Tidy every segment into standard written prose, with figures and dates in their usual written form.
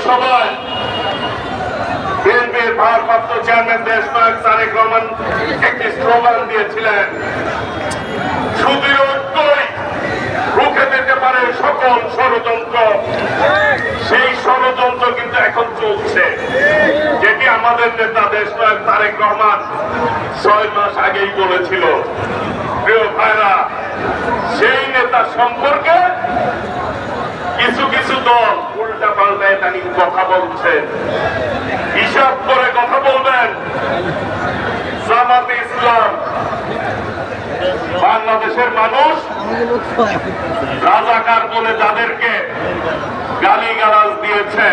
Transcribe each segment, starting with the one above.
সময় বিএনপির ভারপ্রাপ্ত চেয়ারম্যান দেশনায়ক তারেক রহমান একটি স্লোগান দিয়েছিলেন, সুদৃঢ় ঐক্যই রুখে দিতে পারে সকল ষড়যন্ত্র। সেই ষড়যন্ত্র কিন্তু এখন চলছে, যেটি আমাদের নেতা দেশনায়ক তারেক রহমান 6 মাস আগেই বলেছিল। প্রিয় ভাইরা, সেই নেতা সম্পর্কে কিছু কিছু দল উল্টা পাল্টায় তানি কথা বলছেন। হিসাব করে কথা বলবেন। জামাতে ইসলাম বাংলাদেশের মানুষ রাজাকার বলে যাদেরকে গালিগালাজ দিয়েছে,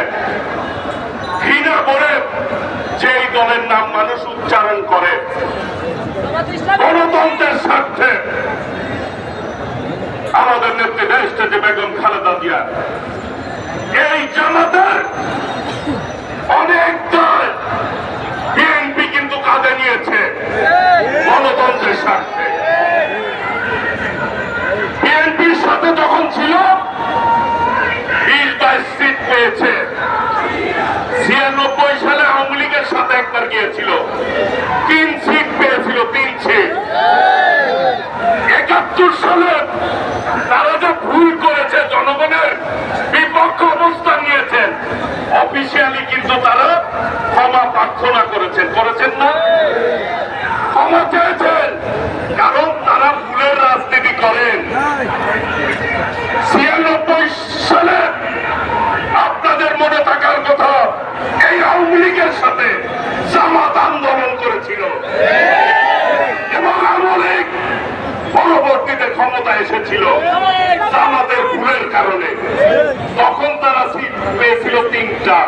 ঘৃণা করে যেই দলের নাম মানুষ উচ্চারণ করে, গণতন্ত্রের স্বার্থে আমাদের নেত্রী দেশটাকে বেগম খালেদা জিয়া, এই জামাতের অনেক দল বিএনপি কিন্তু কাঁধে নিয়েছে গণতন্ত্রের স্বার্থে। বিএনপির সাথে যখন ছিল 20-22 সিট পেয়েছে। 96 সালে আওয়ামী লীগের সাথে একবার গিয়েছিল, 3 সিট পেয়েছিল, 3 সিট। 71 সালে তারা যে ভুল করেছে, জনগণের বিপক্ষ অবস্থান নিয়েছেন, অফিসিয়ালি কিন্তু তারা ক্ষমা প্রার্থনা করেছেন না? ক্ষমা চেয়েছেন, কারণ তারা ভুলের রাজনীতি করেন। 96 সালে আপনাদের মনে থাকার কথা, এই আওয়ামী লীগের সাথে জামাত আন্দোলন করেছিল এবং আওয়ামী লীগ পরবর্তীতে ক্ষমতা এসেছিল জামাতের ভুলের কারণে। তখন তারা সিট পেয়েছিল 3টা।